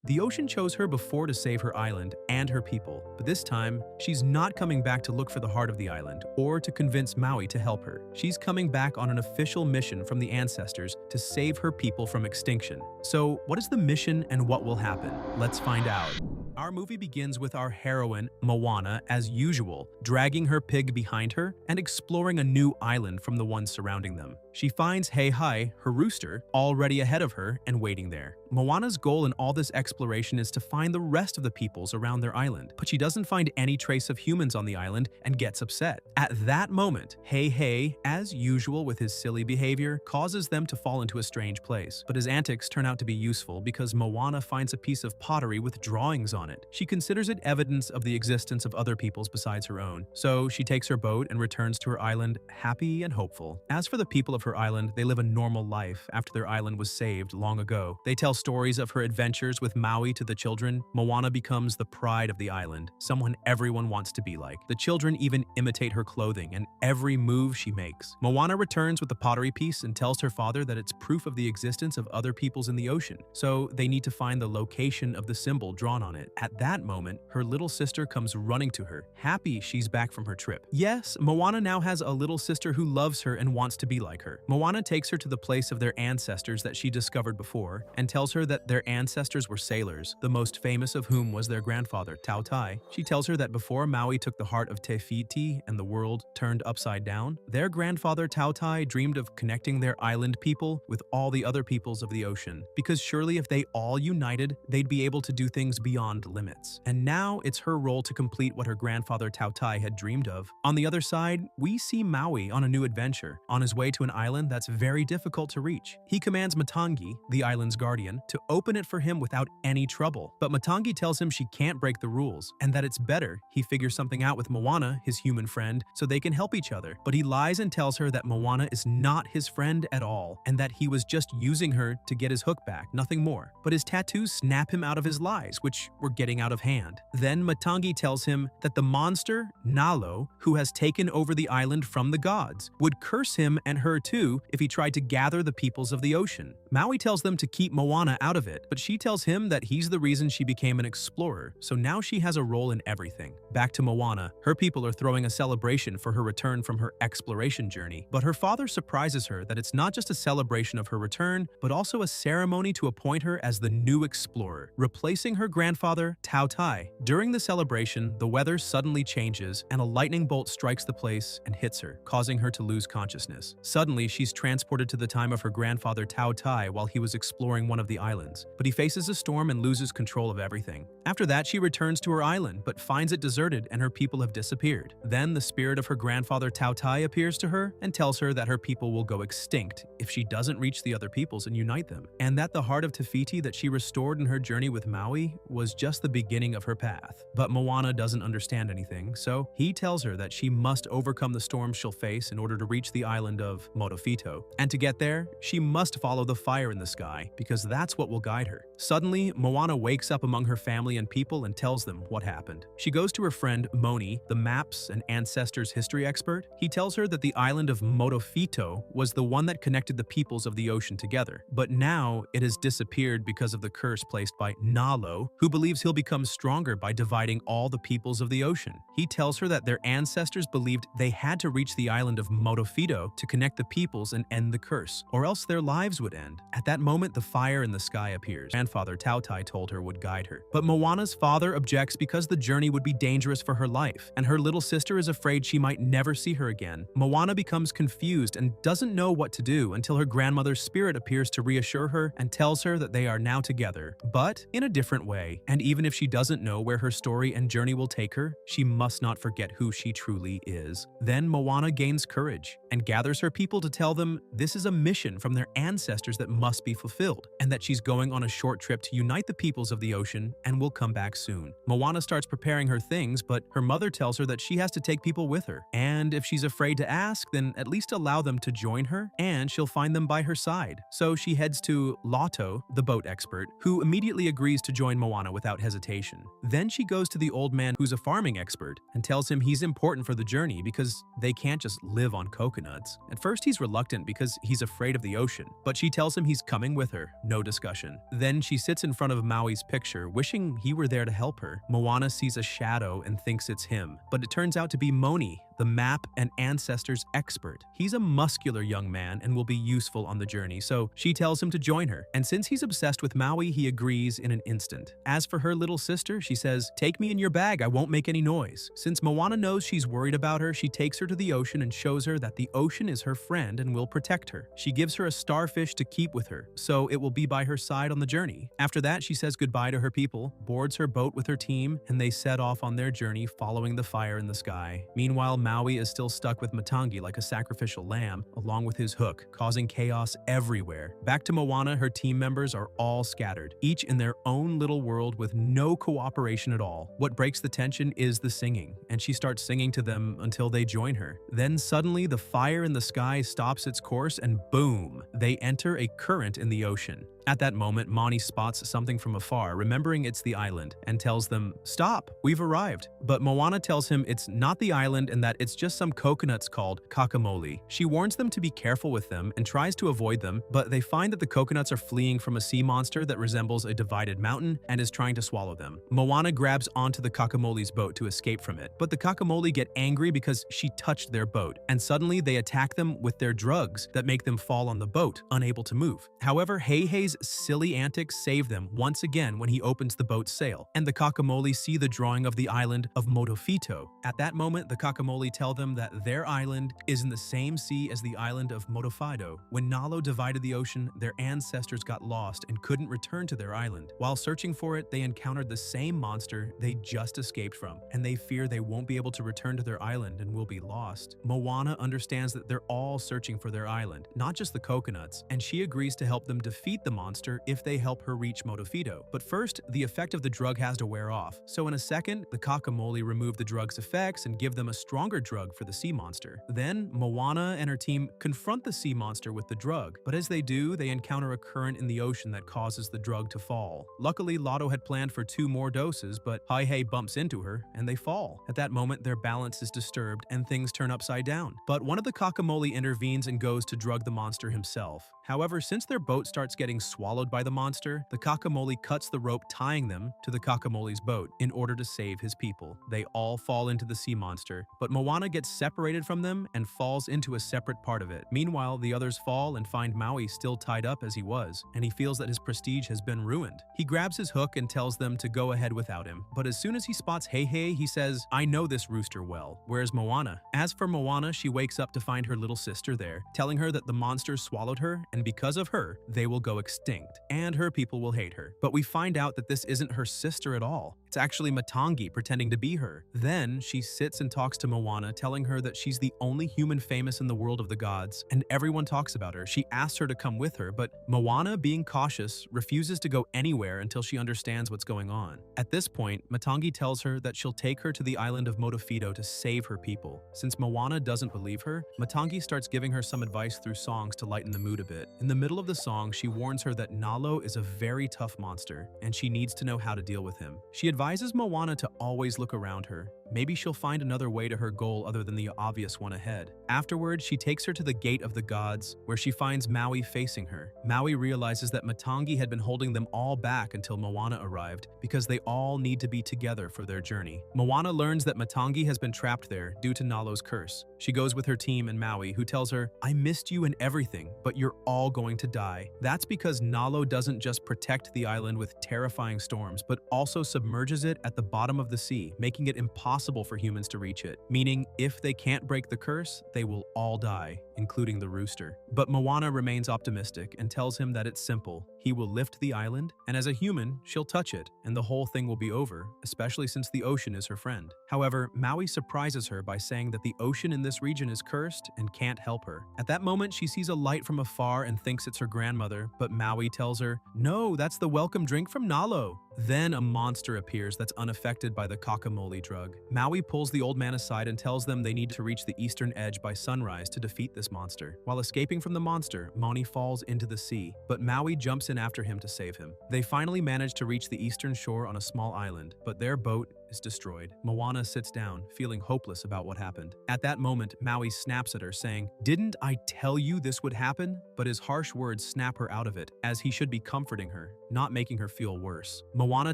The ocean chose her before to save her island and her people, but this time, she's not coming back to look for the heart of the island or to convince Maui to help her. She's coming back on an official mission from the ancestors to save her people from extinction. So, what is the mission and what will happen? Let's find out. Our movie begins with our heroine, Moana, as usual, dragging her pig behind her and exploring a new island from the ones surrounding them. She finds Hei, her rooster, already ahead of her and waiting there. Moana's goal in all this exploration is to find the rest of the peoples around their island, but she doesn't find any trace of humans on the island and gets upset. At that moment, Hei, as usual with his silly behavior, causes them to fall into a strange place. But his antics turn out to be useful because Moana finds a piece of pottery with drawings on it. She considers it evidence of the existence of other peoples besides her own. So she takes her boat and returns to her island, happy and hopeful. As for the people of her island, they live a normal life after their island was saved long ago. They tell stories of her adventures with Maui to the children. Moana becomes the pride of the island, someone everyone wants to be like. The children even imitate her clothing and every move she makes. Moana returns with the pottery piece and tells her father that it's proof of the existence of other peoples in the ocean, so they need to find the location of the symbol drawn on it. At that moment, her little sister comes running to her, happy she's back from her trip. Yes, Moana now has a little sister who loves her and wants to be like her. Moana takes her to the place of their ancestors that she discovered before and tells her that their ancestors were sailors, the most famous of whom was their grandfather, Tautai. She tells her that before Maui took the heart of Te Fiti and the world turned upside down, their grandfather Tautai dreamed of connecting their island people with all the other peoples of the ocean, because surely if they all united, they'd be able to do things beyond limits. And now it's her role to complete what her grandfather Tautai had dreamed of. On the other side, we see Maui on a new adventure, on his way to an island that's very difficult to reach. He commands Matangi, the island's guardian, to open it for him without any trouble. But Matangi tells him she can't break the rules, and that it's better he figures something out with Moana, his human friend, so they can help each other. But he lies and tells her that Moana is not his friend at all, and that he was just using her to get his hook back, nothing more. But his tattoos snap him out of his lies, which were getting out of hand. Then Matangi tells him that the monster, Nalo, who has taken over the island from the gods, would curse him and her too if he tried to gather the peoples of the ocean. Maui tells them to keep Moana out of it, but she tells him that he's the reason she became an explorer, so now she has a role in everything. Back to Moana, her people are throwing a celebration for her return from her exploration journey, but her father surprises her that it's not just a celebration of her return, but also a ceremony to appoint her as the new explorer, replacing her grandfather, Tautai. During the celebration, the weather suddenly changes and a lightning bolt strikes the place and hits her, causing her to lose consciousness. Suddenly, she's transported to the time of her grandfather Tautai while he was exploring one of the islands, but he faces a storm and loses control of everything. After that, she returns to her island, but finds it deserted and her people have disappeared. Then the spirit of her grandfather Tautai appears to her and tells her that her people will go extinct if she doesn't reach the other peoples and unite them, and that the heart of Te Fiti that she restored in her journey with Maui was just the beginning of her path. But Moana doesn't understand anything, so he tells her that she must overcome the storms she'll face in order to reach the island of Modofito. And to get there, she must follow the fire in the sky, because that's what will guide her. Suddenly, Moana wakes up among her family and people and tells them what happened. She goes to her friend Moni, the maps and ancestors history expert. He tells her that the island of Modofito was the one that connected the peoples of the ocean together, but now it has disappeared because of the curse placed by Nalo, who believes he'll become stronger by dividing all the peoples of the ocean. He tells her that their ancestors believed they had to reach the island of Modofito to connect the peoples and end the curse, or else their lives would end. At that moment, the fire in the sky appears. Grandfather Tautai told her would guide her. But Moana's father objects because the journey would be dangerous for her life, and her little sister is afraid she might never see her again. Moana becomes confused and doesn't know what to do until her grandmother's spirit appears to reassure her and tells her that they are now together, but in a different way. And even if she doesn't know where her story and journey will take her, she must not forget who she truly is. Then Moana gains courage and gathers her people to tell them this is a mission from their ancestors that must be fulfilled, and that she's going on a short trip to unite the peoples of the ocean and will come back soon. Moana starts preparing her things, but her mother tells her that she has to take people with her, and if she's afraid to ask, then at least allow them to join her, and she'll find them by her side. So she heads to Lotto, the boat expert, who immediately agrees to join Moana without hesitation. Then she goes to the old man who's a farming expert and tells him he's important for the journey because they can't just live on coconuts. At first he's reluctant because he's afraid of the ocean, but she tells him he's coming with her, no discussion. Then she sits in front of Maui's picture, wishing he were there to help her. Moana sees a shadow and thinks it's him, but it turns out to be Moni, the map and ancestors expert. He's a muscular young man and will be useful on the journey, so she tells him to join her. And since he's obsessed with Maui, he agrees in an instant. As for her little sister, she says, "Take me in your bag, I won't make any noise." Since Moana knows she's worried about her, she takes her to the ocean and shows her that the ocean is her friend and will protect her. She gives her a starfish to keep with her, so it will be by her side on the journey. After that, she says goodbye to her people, boards her boat with her team, and they set off on their journey following the fire in the sky. Meanwhile, Maui is still stuck with Matangi like a sacrificial lamb, along with his hook, causing chaos everywhere. Back to Moana, her team members are all scattered, each in their own little world with no cooperation at all. What breaks the tension is the singing, and she starts singing to them until they join her. Then suddenly, the fire in the sky stops its course and boom, they enter a current in the ocean. At that moment, Moni spots something from afar, remembering it's the island, and tells them, "Stop, we've arrived." But Moana tells him it's not the island and that it's just some coconuts called kakamoli. She warns them to be careful with them and tries to avoid them, but they find that the coconuts are fleeing from a sea monster that resembles a divided mountain and is trying to swallow them. Moana grabs onto the kakamoli's boat to escape from it, but the kakamoli get angry because she touched their boat, and suddenly they attack them with their drugs that make them fall on the boat, unable to move. However, Heihei's silly antics save them once again when he opens the boat's sail, and the kakamoli see the drawing of the island of Modofito. At that moment, the kakamoli tell them that their island is in the same sea as the island of Modofido. When Nalo divided the ocean, their ancestors got lost and couldn't return to their island. While searching for it, they encountered the same monster they just escaped from, and they fear they won't be able to return to their island and will be lost. Moana understands that they're all searching for their island, not just the coconuts, and she agrees to help them defeat the monster if they help her reach Modofido. But first, the effect of the drug has to wear off. So in a second, the kakamoli remove the drug's effects and give them a stronger drug for the sea monster. Then, Moana and her team confront the sea monster with the drug, but as they do, they encounter a current in the ocean that causes the drug to fall. Luckily, Lotto had planned for 2 more doses, but Heihei bumps into her and they fall. At that moment, their balance is disturbed and things turn upside down. But one of the kakamoli intervenes and goes to drug the monster himself. However, since their boat starts getting swallowed by the monster, the kakamoli cuts the rope tying them to the kakamoli's boat in order to save his people. They all fall into the sea monster, but Moana gets separated from them and falls into a separate part of it. Meanwhile, the others fall and find Maui still tied up as he was, and he feels that his prestige has been ruined. He grabs his hook and tells them to go ahead without him, but as soon as he spots Heihei, he says, "I know this rooster well." Whereas Moana? As for Moana, she wakes up to find her little sister there, telling her that the monster swallowed her, and because of her, they will go extinct, and her people will hate her. But we find out that this isn't her sister at all. It's actually Matangi pretending to be her. Then she sits and talks to Moana, telling her that she's the only human famous in the world of the gods, and everyone talks about her. She asks her to come with her, but Moana, being cautious, refuses to go anywhere until she understands what's going on. At this point, Matangi tells her that she'll take her to the island of Modofido to save her people. Since Moana doesn't believe her, Matangi starts giving her some advice through songs to lighten the mood a bit. In the middle of the song, she warns her that Nalo is a very tough monster, and she needs to know how to deal with him. She advises Moana to always look around her. Maybe she'll find another way to her goal other than the obvious one ahead. Afterward, she takes her to the Gate of the Gods, where she finds Maui facing her. Maui realizes that Matangi had been holding them all back until Moana arrived, because they all need to be together for their journey. Moana learns that Matangi has been trapped there due to Nalo's curse. She goes with her team and Maui, who tells her, "I missed you and everything, but you're all going to die." That's because Nalo doesn't just protect the island with terrifying storms, but also submerges it at the bottom of the sea, making it impossible for humans to reach it, meaning if they can't break the curse, they will all die, including the rooster. But Moana remains optimistic and tells him that it's simple. He will lift the island, and as a human, she'll touch it, and the whole thing will be over, especially since the ocean is her friend. However, Maui surprises her by saying that the ocean in this region is cursed and can't help her. At that moment, she sees a light from afar and thinks it's her grandmother, but Maui tells her, "No, that's the welcome drink from Nalo." Then a monster appears that's unaffected by the cockamole drug. Maui pulls the old man aside and tells them they need to reach the eastern edge by sunrise to defeat this monster. While escaping from the monster, Moni falls into the sea, but Maui jumps in after him to save him. They finally manage to reach the eastern shore on a small island, but their boat is destroyed. Moana sits down, feeling hopeless about what happened. At that moment, Maui snaps at her, saying, "Didn't I tell you this would happen?" But his harsh words snap her out of it, as he should be comforting her, not making her feel worse. Moana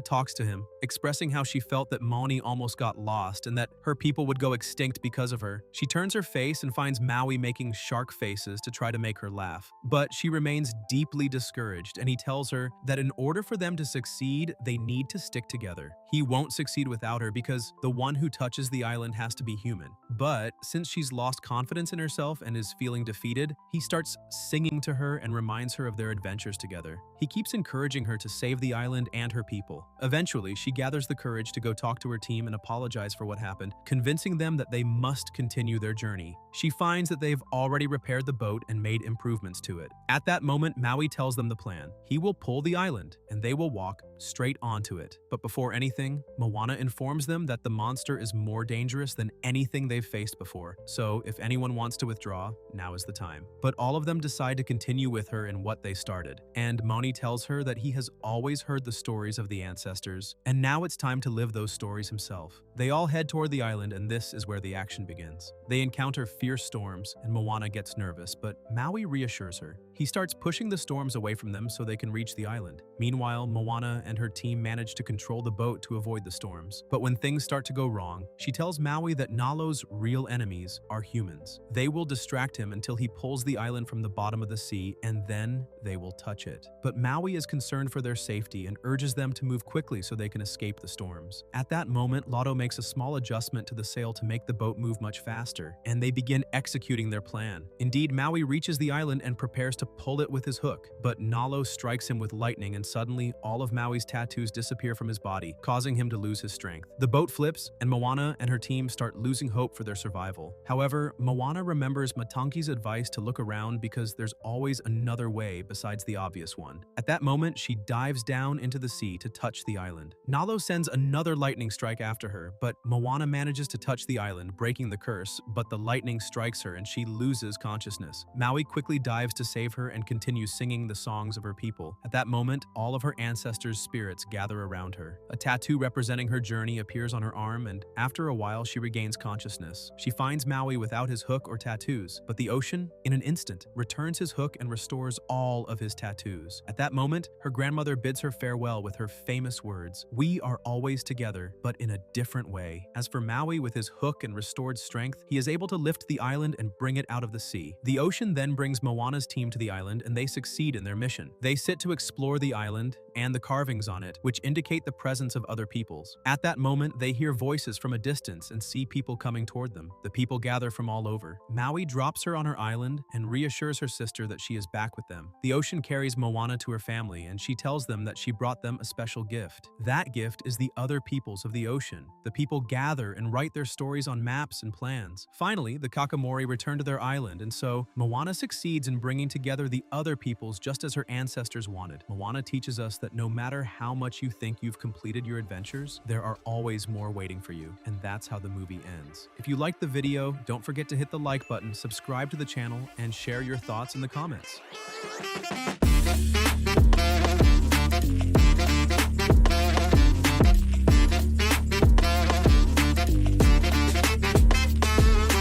talks to him, expressing how she felt that Maui almost got lost and that her people would go extinct because of her. She turns her face and finds Maui making shark faces to try to make her laugh. But she remains deeply discouraged, and he tells her that in order for them to succeed, they need to stick together. He won't succeed without her because the one who touches the island has to be human. But since she's lost confidence in herself and is feeling defeated, he starts singing to her and reminds her of their adventures together. He keeps encouraging her to save the island and her people. Eventually, she gathers the courage to go talk to her team and apologize for what happened, convincing them that they must continue their journey. She finds that they've already repaired the boat and made improvements to it. At that moment, Maui tells them the plan. He will pull the island, and they will walk straight onto it. But before anything, Moana informs them that the monster is more dangerous than anything they've faced before. So if anyone wants to withdraw, now is the time. But all of them decide to continue with her in what they started. And Maui tells her that he has always heard the stories of the ancestors, and now it's time to live those stories himself. They all head toward the island, and this is where the action begins. They encounter fierce storms, and Moana gets nervous, but Maui reassures her. He starts pushing the storms away from them so they can reach the island. Meanwhile, Moana and her team manage to control the boat to avoid the storms. But when things start to go wrong, she tells Maui that Nalo's real enemies are humans. They will distract him until he pulls the island from the bottom of the sea, and then they will touch it. But Maui is concerned for their safety and urges them to move quickly so they can escape the storms. At that moment, Lotto makes a small adjustment to the sail to make the boat move much faster, and they begin executing their plan. Indeed, Maui reaches the island and prepares to pull it with his hook, but Nalo strikes him with lightning, and suddenly all of Maui's tattoos disappear from his body, causing him to lose his strength. The boat flips, and Moana and her team start losing hope for their survival. However, Moana remembers Matanki's advice to look around because there's always another way besides the obvious one. At that moment, she dives down into the sea to touch the island. Nalo sends another lightning strike after her, but Moana manages to touch the island, breaking the curse, but the lightning strikes her and she loses consciousness. Maui quickly dives to save her and continues singing the songs of her people. At that moment, all of her ancestors' spirits gather around her. A tattoo representing her journey appears on her arm, and after a while, she regains consciousness. She finds Maui without his hook or tattoos, but the ocean, in an instant, returns his hook and restores all of his tattoos. At that moment, her grandmother bids her farewell with her famous words, "We are always together, but in a different way." As for Maui, with his hook and restored strength, he is able to lift the island and bring it out of the sea. The ocean then brings Moana's team to the island, and they succeed in their mission. They sit to explore the island and the carvings on it, which indicate the presence of other peoples. At that moment, they hear voices from a distance and see people coming toward them. The people gather from all over. Maui drops her on her island and reassures her sister that she is back with them. The ocean carries Moana to her family, and she tells them that she brought them a special gift. That gift is the other peoples of the ocean. The people gather and write their stories on maps and plans. Finally, the Kakamori return to their island, and so Moana succeeds in bringing together the other peoples just as her ancestors wanted. Moana teaches us that no matter how much you think you've completed your adventures, there are always more waiting for you, and that's how the movie ends. If you liked the video, don't forget to hit the like button, subscribe to the channel, and share your thoughts in the comments.